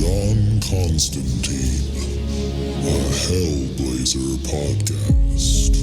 John Constantine, a Hellblazer podcast.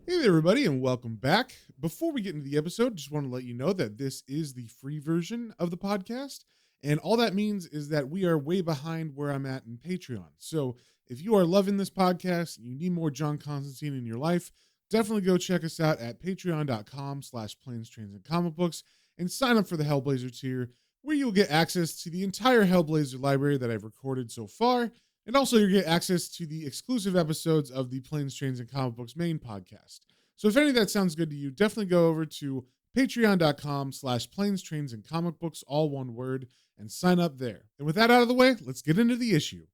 Hey there, everybody, and welcome back. Before we get into the episode, just want to let you know that this is the free version of the podcast, and all that means is that we are way behind where I'm at in Patreon. So if you are loving this podcast and you need more John Constantine in your life, definitely go check us out at patreon.com/planes, trains, and comic books and sign up for the Hellblazer tier, where you'll get access to the entire Hellblazer library that I've recorded so far. And also you'll get access to the exclusive episodes of the Planes, Trains, and Comic Books main podcast. So if any of that sounds good to you, definitely go over to patreon.com/planes, trains, and comic books, all one word, and sign up there. And with that out of the way, let's get into the issue.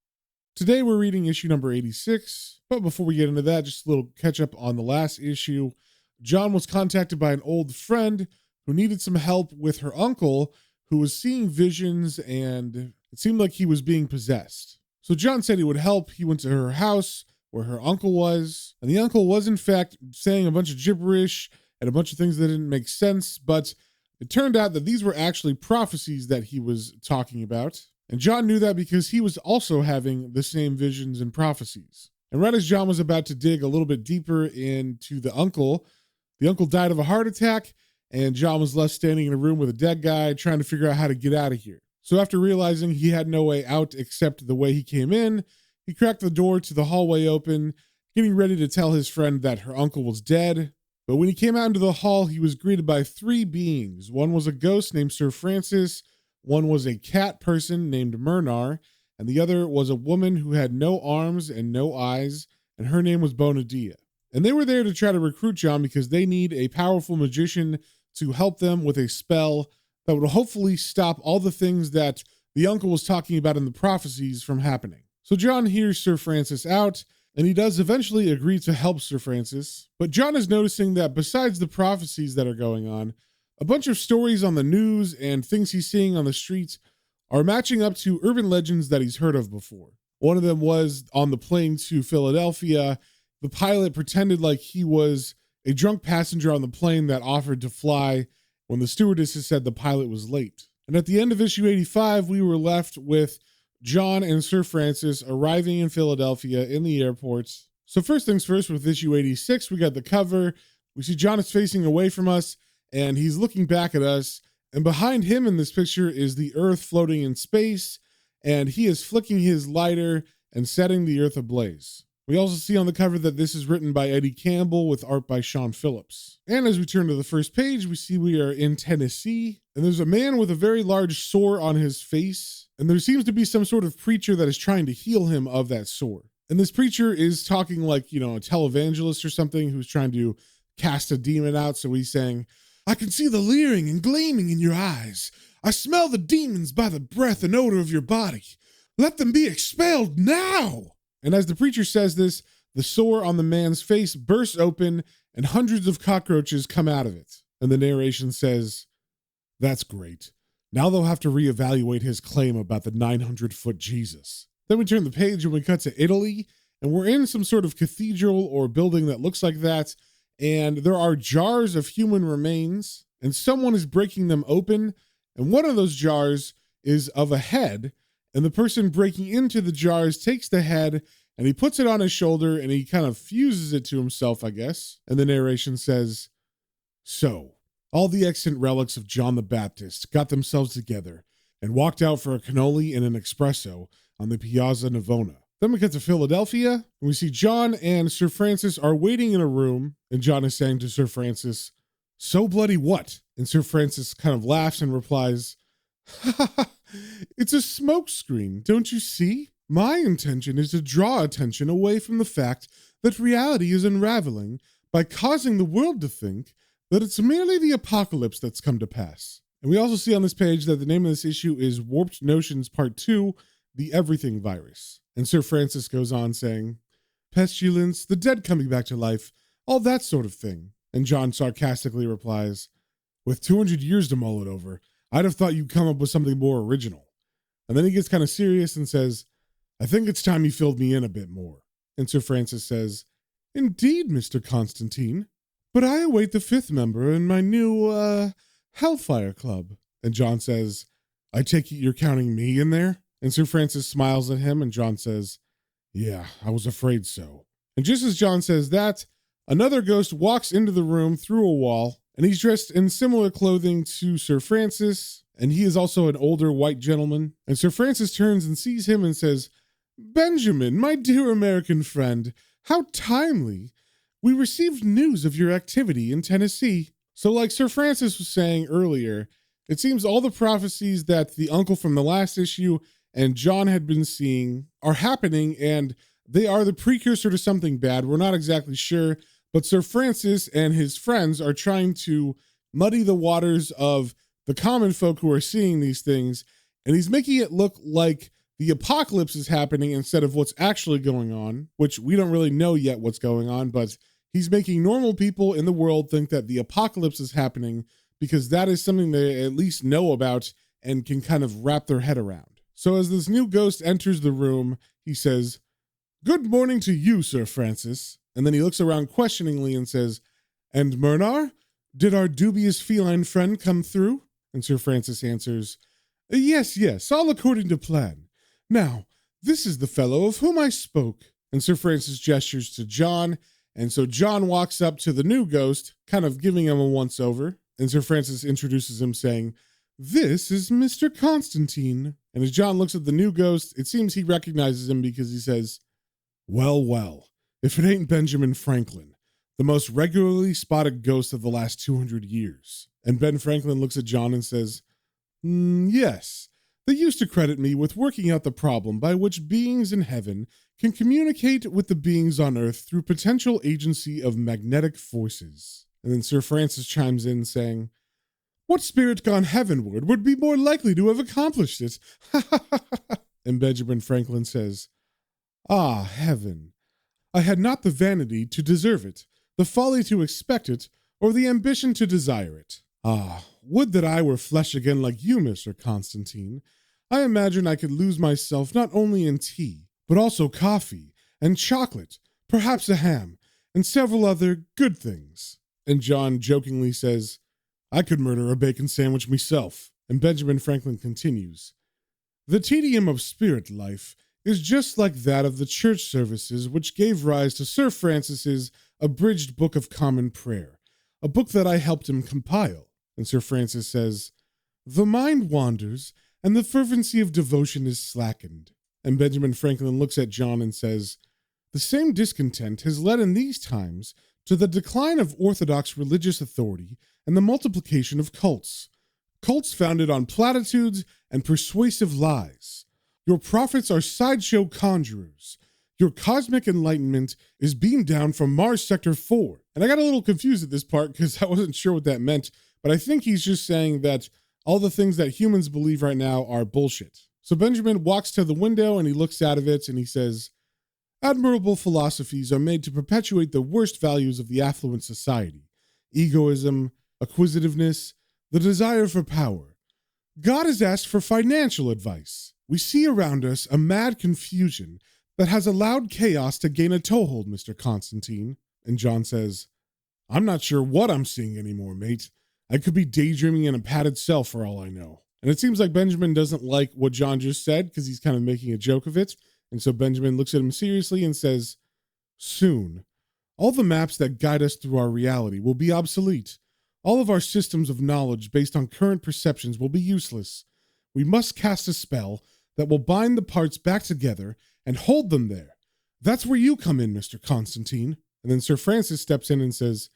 Today we're reading issue number 86. But before we get into that, just a little catch up on the last issue. John was contacted by an old friend who needed some help with her uncle, who was seeing visions, and it seemed like he was being possessed. So John said he would help. He went to her house where her uncle was, and the uncle was in fact saying a bunch of gibberish and a bunch of things that didn't make sense, but it turned out that these were actually prophecies that he was talking about. And John knew that because he was also having the same visions and prophecies. And right as John was about to dig a little bit deeper into the uncle died of a heart attack, and John was left standing in a room with a dead guy trying to figure out how to get out of here. So after realizing he had no way out except the way he came in, he cracked the door to the hallway open, getting ready to tell his friend that her uncle was dead. But when he came out into the hall, he was greeted by three beings. One was a ghost named Sir Francis, one was a cat person named Murnarr, and the other was a woman who had no arms and no eyes, and her name was Bonadia. And they were there to try to recruit John because they need a powerful magician to help them with a spell that would hopefully stop all the things that the uncle was talking about in the prophecies from happening. So John hears Sir Francis out, and he does eventually agree to help Sir Francis. But John is noticing that besides the prophecies that are going on, a bunch of stories on the news and things he's seeing on the streets are matching up to urban legends that he's heard of before. One of them was on the plane to Philadelphia, the pilot pretended like he was a drunk passenger on the plane that offered to fly when the stewardesses said the pilot was late. And at the end of issue 85, we were left with John and Sir Francis arriving in Philadelphia in the airport. So first things first, with issue 86, we got the cover. We see John is facing away from us, and he's looking back at us. And behind him in this picture is the Earth floating in space, and he is flicking his lighter and setting the Earth ablaze. We also see on the cover that this is written by Eddie Campbell with art by Sean Phillips. And as we turn to the first page, we see we are in Tennessee, and there's a man with a very large sore on his face, and there seems to be some sort of preacher that is trying to heal him of that sore. And this preacher is talking like, a televangelist or something who's trying to cast a demon out. So he's saying, "I can see the leering and gleaming in your eyes. I smell the demons by the breath and odor of your body. Let them be expelled now." And as the preacher says this, the sore on the man's face bursts open and hundreds of cockroaches come out of it. And the narration says, "That's great. Now they'll have to reevaluate his claim about the 900-foot Jesus." Then we turn the page and we cut to Italy, and we're in some sort of cathedral or building that looks like that. And there are jars of human remains, and someone is breaking them open. And one of those jars is of a head. And the person breaking into the jars takes the head and he puts it on his shoulder and he kind of fuses it to himself, I guess. And the narration says, "So, all the extant relics of John the Baptist got themselves together and walked out for a cannoli and an espresso on the Piazza Navona." Then we get to Philadelphia, and we see John and Sir Francis are waiting in a room, and John is saying to Sir Francis, "So bloody what?" And Sir Francis kind of laughs and replies, "Ha ha ha. It's a smoke screen, don't you see? My intention is to draw attention away from the fact that reality is unraveling by causing the world to think that it's merely the apocalypse that's come to pass." And we also see on this page that the name of this issue is Warped Notions Part 2, The Everything Virus. And Sir Francis goes on saying, "Pestilence, the dead coming back to life, all that sort of thing." And John sarcastically replies, With 200 years to mull it over, I'd have thought you'd come up with something more original. And then he gets kind of serious and says, I think it's time you filled me in a bit more. And Sir Francis says, Indeed, Mr. Constantine, but I await the 5th member in my new, Hellfire Club. And John says, I take it you're counting me in there? And Sir Francis smiles at him, and John says, Yeah, I was afraid so. And just as John says that, another ghost walks into the room through a wall, and he's dressed in similar clothing to Sir Francis, and he is also an older white gentleman. And Sir Francis turns and sees him and says, Benjamin, my dear American friend, how timely. We received news of your activity in Tennessee. So like Sir Francis was saying earlier, it seems all the prophecies that the uncle from the last issue and John had been seeing are happening, and they are the precursor to something bad. We're not exactly sure, but Sir Francis and his friends are trying to muddy the waters of the common folk who are seeing these things, and he's making it look like the apocalypse is happening instead of what's actually going on, which we don't really know yet what's going on, but he's making normal people in the world think that the apocalypse is happening because that is something they at least know about and can kind of wrap their head around. So as this new ghost enters the room, he says, Good morning to you, Sir Francis. And then he looks around questioningly and says, And Murnarr, did our dubious feline friend come through? And Sir Francis answers, Yes, all according to plan. Now, this is the fellow of whom I spoke. And Sir Francis gestures to John, and so John walks up to the new ghost, kind of giving him a once-over, and Sir Francis introduces him saying, This is Mr. Constantine. And as John looks at the new ghost, it seems he recognizes him because he says, Well, if it ain't Benjamin Franklin, the most regularly spotted ghost of the last 200 years. And Ben Franklin looks at John and says, Yes, they used to credit me with working out the problem by which beings in heaven can communicate with the beings on earth through potential agency of magnetic forces. And then Sir Francis chimes in saying, What spirit gone heavenward would be more likely to have accomplished it? And Benjamin Franklin says, Ah, heaven. I had not the vanity to deserve it, the folly to expect it, or the ambition to desire it. Ah, would that I were flesh again like you, Mr. Constantine. I imagine I could lose myself not only in tea, but also coffee and chocolate, perhaps a ham, and several other good things. And John jokingly says, I could murder a bacon sandwich myself. And Benjamin Franklin continues, The tedium of spirit life is just like that of the church services which gave rise to Sir Francis's abridged Book of Common Prayer, a book that I helped him compile. And Sir Francis says, The mind wanders, and the fervency of devotion is slackened. And Benjamin Franklin looks at John and says, The same discontent has led in these times to the decline of orthodox religious authority and the multiplication of cults founded on platitudes and persuasive lies. Your prophets are sideshow conjurers. Your cosmic enlightenment is beamed down from Mars Sector 4. And I got a little confused at this part because I wasn't sure what that meant, but I think he's just saying that all the things that humans believe right now are bullshit. So Benjamin walks to the window and he looks out of it and he says, Admirable philosophies are made to perpetuate the worst values of the affluent society: egoism, acquisitiveness, the desire for power. God is asked for financial advice. We see around us a mad confusion that has allowed chaos to gain a toehold, Mr. Constantine. And John says, I'm not sure what I'm seeing anymore, mate. I could be daydreaming in a padded cell for all I know. And it seems like Benjamin doesn't like what John just said because he's kind of making a joke of it. And so Benjamin looks at him seriously and says, Soon, all the maps that guide us through our reality will be obsolete. All of our systems of knowledge based on current perceptions will be useless. We must cast a spell that will bind the parts back together and hold them there. That's where you come in, Mr. Constantine. And then Sir Francis steps in and says,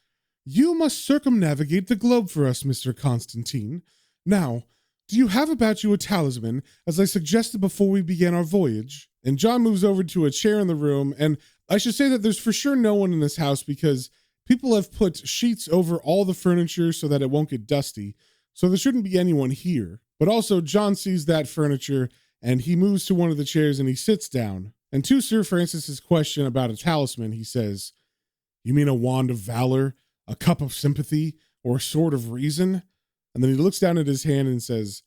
You must circumnavigate the globe for us, Mr. Constantine. Now, do you have about you a talisman, as I suggested before we began our voyage? And John moves over to a chair in the room, and I should say that there's for sure no one in this house because people have put sheets over all the furniture so that it won't get dusty, so there shouldn't be anyone here. But also, John sees that furniture, and he moves to one of the chairs and he sits down. And to Sir Francis's question about a talisman, he says, You mean a wand of valor, a cup of sympathy, or a sword of reason? And then he looks down at his hand and says,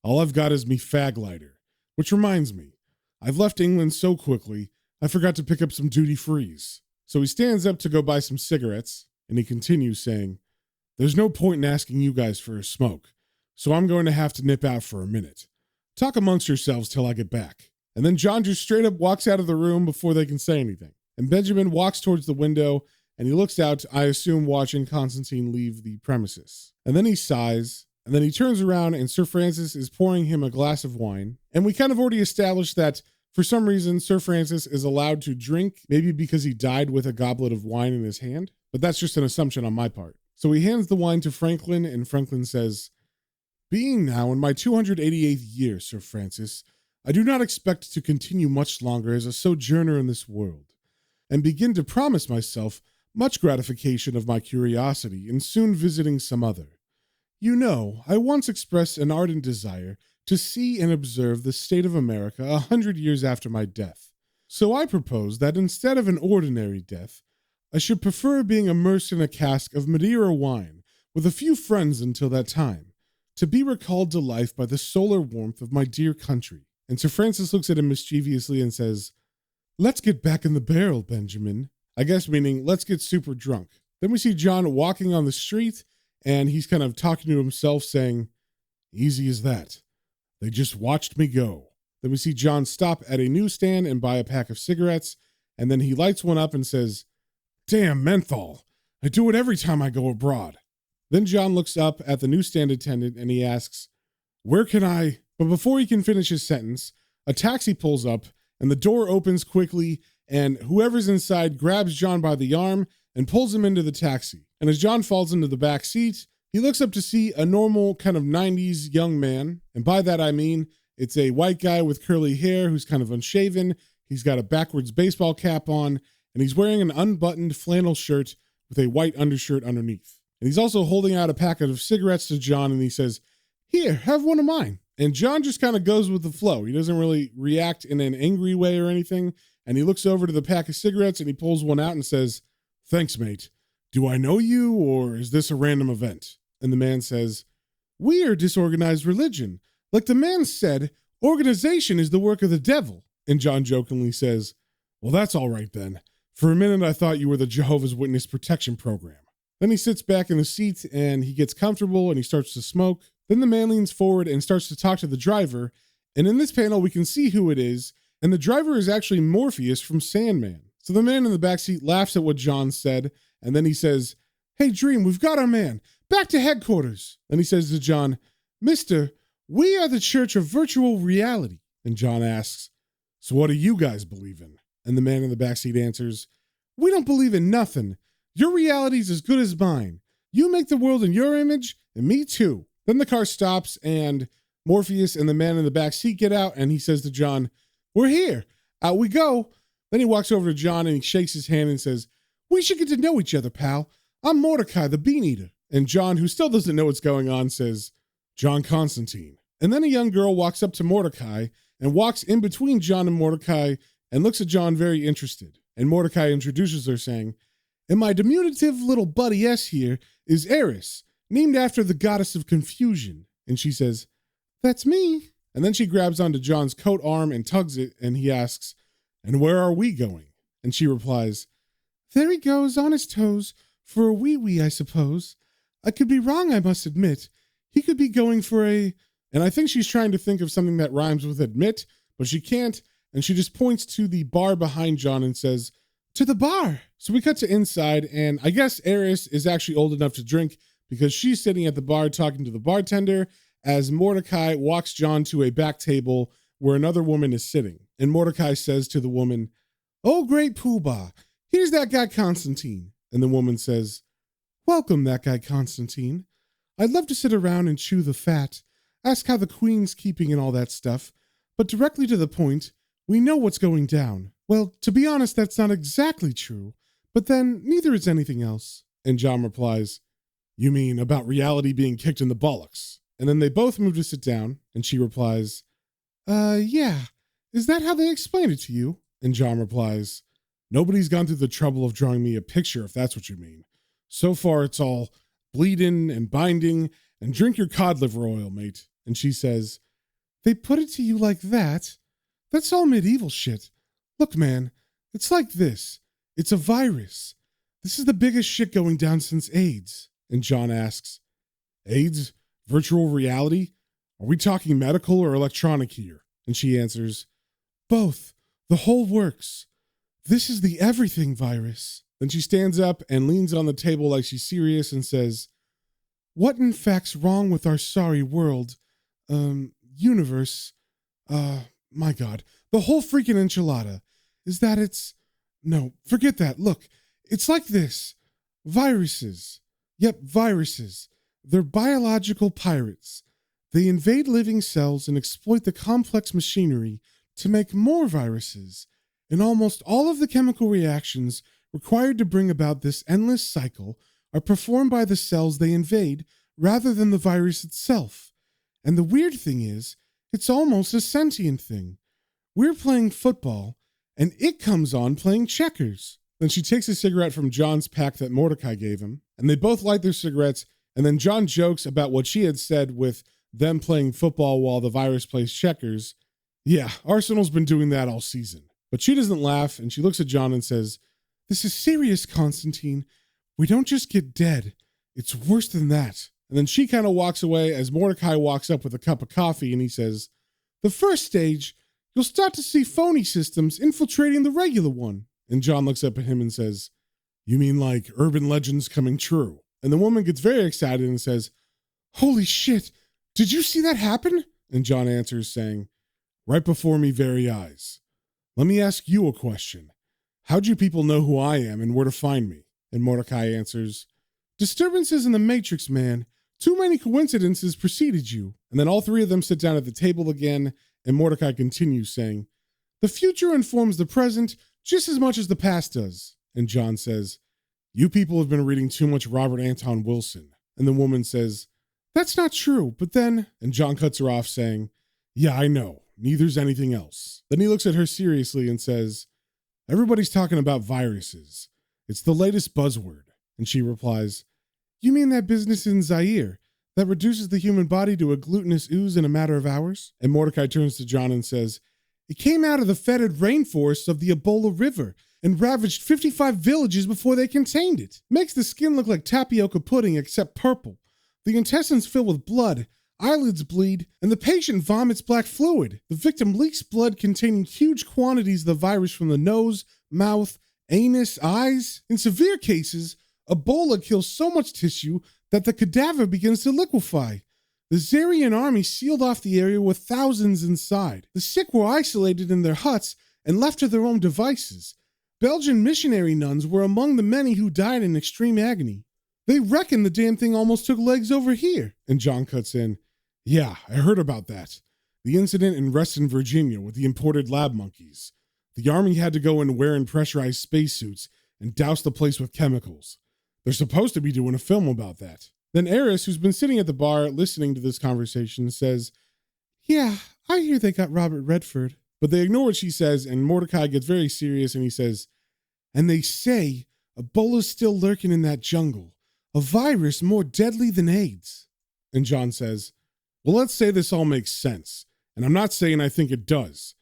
all I've got is me fag lighter. Which reminds me, I've left England so quickly, I forgot to pick up some duty frees. So he stands up to go buy some cigarettes, and he continues saying, there's no point in asking you guys for a smoke, so I'm going to have to nip out for a minute. Talk amongst yourselves till I get back. And then John just straight up walks out of the room before they can say anything. And Benjamin walks towards the window, and he looks out, I assume watching Constantine leave the premises. And then he sighs, and then he turns around, and Sir Francis is pouring him a glass of wine. And we kind of already established that for some reason, Sir Francis is allowed to drink, maybe because he died with a goblet of wine in his hand. But that's just an assumption on my part. So he hands the wine to Franklin, and Franklin says, being now in my 288th year, Sir Francis, I do not expect to continue much longer as a sojourner in this world, and begin to promise myself much gratification of my curiosity in soon visiting some other. You know, I once expressed an ardent desire to see and observe the state of America 100 years after my death. So I propose that instead of an ordinary death, I should prefer being immersed in a cask of Madeira wine with a few friends until that time, to be recalled to life by the solar warmth of my dear country. And Sir Francis looks at him mischievously and says, let's get back in the barrel, Benjamin. I guess meaning, let's get super drunk. Then we see John walking on the street, and he's kind of talking to himself saying, easy as that. They just watched me go. Then we see John stop at a newsstand and buy a pack of cigarettes, and then he lights one up and says, damn menthol. I do it every time I go abroad. Then John looks up at the newsstand attendant and he asks, where can I? But before he can finish his sentence, a taxi pulls up and the door opens quickly, and whoever's inside grabs John by the arm and pulls him into the taxi. And as John falls into the back seat, he looks up to see a normal kind of 90s young man. And by that I mean, it's a white guy with curly hair who's kind of unshaven. He's got a backwards baseball cap on, and he's wearing an unbuttoned flannel shirt with a white undershirt underneath. And he's also holding out a packet of cigarettes to John, and he says, here, have one of mine. And John just kind of goes with the flow. He doesn't really react in an angry way or anything. And he looks over to the pack of cigarettes and he pulls one out and says, thanks, mate. Do I know you, or is this a random event? And the man says, we are disorganized religion. Like the man said, organization is the work of the devil. And John jokingly says, well, that's all right then. For a minute, I thought you were the Jehovah's Witness Protection Program. Then he sits back in the seat and he gets comfortable and he starts to smoke. Then the man leans forward and starts to talk to the driver. And in this panel, we can see who it is. And the driver is actually Morpheus from Sandman. So the man in the backseat laughs at what John said. And then he says, hey, Dream, we've got our man. Back to headquarters. Then he says to John, Mister, we are the Church of Virtual Reality. And John asks, so what do you guys believe in? And the man in the backseat answers, we don't believe in nothing. Your reality's as good as mine. You make the world in your image, and me too. Then the car stops, and Morpheus and the man in the back seat get out, and he says to John, we're here. Out we go. Then he walks over to John, and he shakes his hand and says, we should get to know each other, pal. I'm Mordecai, the Bean Eater. And John, who still doesn't know what's going on, says, John Constantine. And then a young girl walks up to Mordecai and walks in between John and Mordecai and looks at John very interested. And Mordecai introduces her, saying, and my diminutive little buddy S here is Eris, named after the goddess of confusion. And she says, that's me. And then she grabs onto John's coat arm and tugs it, and he asks, and where are we going? And she replies, there he goes on his toes for a wee-wee, I suppose. I could be wrong, I must admit. He could be going for a... And I think she's trying to think of something that rhymes with admit, but she can't, and she just points to the bar behind John and says, to the bar. So we cut to inside, and I guess Eris is actually old enough to drink because she's sitting at the bar talking to the bartender as Mordecai walks John to a back table where another woman is sitting. And Mordecai says to the woman, oh, great poobah, here's that guy Constantine. And the woman says, welcome, that guy Constantine. I'd love to sit around and chew the fat, ask how the queen's keeping and all that stuff, but directly to the point, we know what's going down. Well, to be honest, that's not exactly true, but then neither is anything else. And John replies, you mean about reality being kicked in the bollocks? And then they both move to sit down, and she replies, yeah, is that how they explained it to you? And John replies, nobody's gone through the trouble of drawing me a picture, if that's what you mean. So far, it's all bleeding and binding, and drink your cod liver oil, mate. And she says, they put it to you like that? That's all medieval shit. Look, man, it's like this. It's a virus. This is the biggest shit going down since AIDS. And John asks, AIDS? Virtual reality? Are we talking medical or electronic here? And she answers, both. The whole works. This is the everything virus. Then she stands up and leans on the table like she's serious and says, what in fact's wrong with our sorry world, universe, my God, the whole freaking enchilada is that no, forget that. Look, it's like this. Viruses. Yep, viruses. They're biological pirates. They invade living cells and exploit the complex machinery to make more viruses. And almost all of the chemical reactions required to bring about this endless cycle are performed by the cells they invade rather than the virus itself. And the weird thing is, it's almost a sentient thing. We're playing football, and it comes on playing checkers. Then she takes a cigarette from John's pack that Mordecai gave him, and they both light their cigarettes, and then John jokes about what she had said with them playing football while the virus plays checkers. Yeah, Arsenal's been doing that all season. But she doesn't laugh, and she looks at John and says, this is serious, Constantine. We don't just get dead. It's worse than that. And then she kind of walks away as Mordecai walks up with a cup of coffee, and he says, the first stage, you'll start to see phony systems infiltrating the regular one. And John looks up at him and says, you mean like urban legends coming true? And the woman gets very excited and says, holy shit, did you see that happen? And John answers saying, right before me very eyes. Let me ask you a question. How'd you people know who I am and where to find me? And Mordecai answers, disturbances in the Matrix, man. Too many coincidences preceded you. And then all three of them sit down at the table again, and Mordecai continues saying, the future informs the present just as much as the past does. And John says, you people have been reading too much Robert Anton Wilson. And the woman says, that's not true, but then, and John cuts her off saying, yeah, I know, neither's anything else. Then he looks at her seriously and says, everybody's talking about viruses. It's the latest buzzword. And she replies, you mean that business in Zaire that reduces the human body to a glutinous ooze in a matter of hours? And Mordecai turns to John and says, it came out of the fetid rainforests of the Ebola River and ravaged 55 villages before they contained it. Makes the skin look like tapioca pudding except purple. The intestines fill with blood, eyelids bleed, and the patient vomits black fluid. The victim leaks blood containing huge quantities of the virus from the nose, mouth, anus, eyes. In severe cases, Ebola kills so much tissue that the cadaver begins to liquefy. The Zarian army sealed off the area with thousands inside. The sick were isolated in their huts and left to their own devices. Belgian missionary nuns were among the many who died in extreme agony. They reckon the damn thing almost took legs over here. And John cuts in, yeah, I heard about that. The incident in Reston, Virginia with the imported lab monkeys. The army had to go in wearing pressurized spacesuits and douse the place with chemicals. They're supposed to be doing a film about that. Then Eris, who's been sitting at the bar listening to this conversation, says, yeah, I hear they got Robert Redford. But they ignore what she says, and Mordecai gets very serious and he says, and they say Ebola's still lurking in that jungle, a virus more deadly than AIDS. And John says, well, let's say this all makes sense, and I'm not saying I think it does.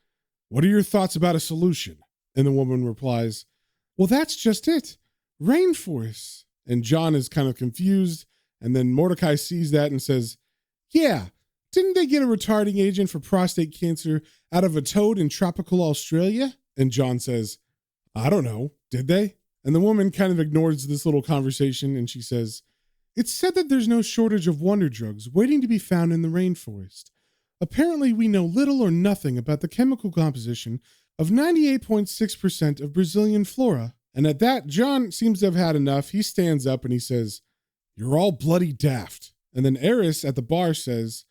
What are your thoughts about a solution? And the woman replies, well, that's just it. Rainforests. And John is kind of confused, and then Mordecai sees that and says, yeah, didn't they get a retarding agent for prostate cancer out of a toad in tropical Australia? And John says, I don't know, did they? And the woman kind of ignores this little conversation and she says, it's said that there's no shortage of wonder drugs waiting to be found in the rainforest. Apparently, we know little or nothing about the chemical composition of 98.6% of Brazilian flora. And at that, John seems to have had enough. He stands up and he says, you're all bloody daft. And then Eris at the bar says,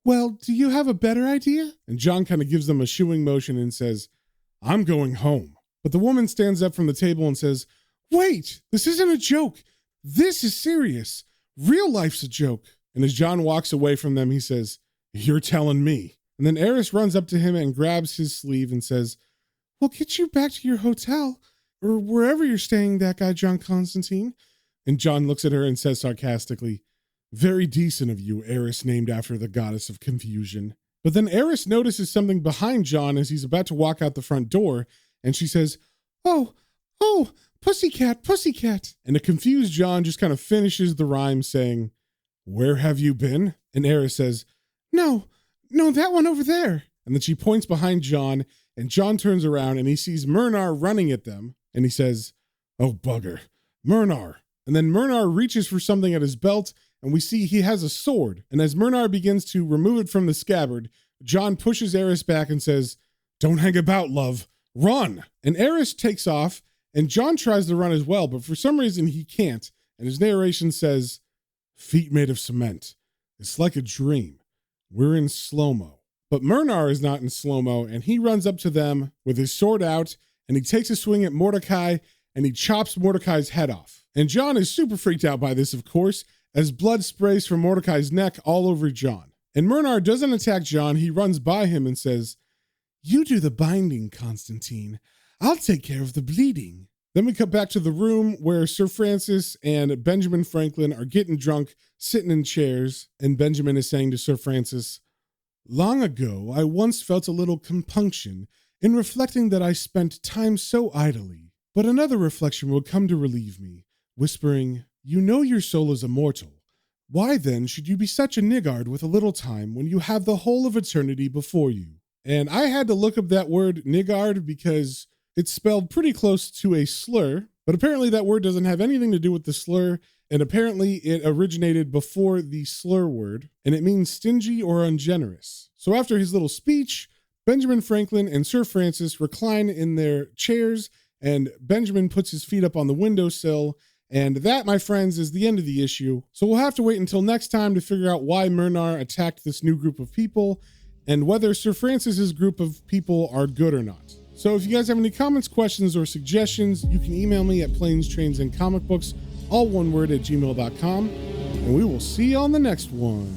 well, do you have a better idea? And John kind of gives them a shooing motion and says, I'm going home. But the woman stands up from the table and says, wait, this isn't a joke. This is serious. Real life's a joke. And as John walks away from them, he says, you're telling me. And then Eris runs up to him and grabs his sleeve and says, we'll get you back to your hotel or wherever you're staying, that guy, John Constantine. And John looks at her and says sarcastically, Very decent of you, Eris named after the goddess of confusion. But then Eris notices something behind John as he's about to walk out the front door, and she says, "Oh, pussycat, pussycat." And a confused John just kind of finishes the rhyme saying, "Where have you been?" And Eris says, No, that one over there." And then she points behind John, and John turns around and he sees Murnarr running at them, and he says, "Oh, bugger, Murnarr." And then Murnarr reaches for something at his belt, and we see he has a sword. And as Murnarr begins to remove it from the scabbard, John pushes Eris back and says, "Don't hang about, love. Run." And Eris takes off, and John tries to run as well, but for some reason he can't. And his narration says, "Feet made of cement. It's like a dream. We're in slow-mo." But Murnarr is not in slow-mo, and he runs up to them with his sword out, and he takes a swing at Mordecai, and he chops Mordecai's head off. And John is super freaked out by this, of course, as blood sprays from Mordecai's neck all over John. And Murnarr doesn't attack John. He runs by him and says, "You do the binding, Constantine. I'll take care of the bleeding." Then we cut back to the room where Sir Francis and Benjamin Franklin are getting drunk, sitting in chairs, and Benjamin is saying to Sir Francis, "Long ago, I once felt a little compunction in reflecting that I spent time so idly, but another reflection will come to relieve me, whispering, 'You know your soul is immortal. Why then should you be such a niggard with a little time when you have the whole of eternity before you?'" And I had to look up that word niggard because it's spelled pretty close to a slur, but apparently that word doesn't have anything to do with the slur, and apparently it originated before the slur word, and it means stingy or ungenerous. So after his little speech, Benjamin Franklin and Sir Francis recline in their chairs, and Benjamin puts his feet up on the windowsill, and that, my friends, is the end of the issue. So we'll have to wait until next time to figure out why Murnarr attacked this new group of people, and whether Sir Francis's group of people are good or not. So if you guys have any comments, questions, or suggestions, you can email me at planestrains and comicbooks, all one word, at gmail.com, and we will see you on the next one.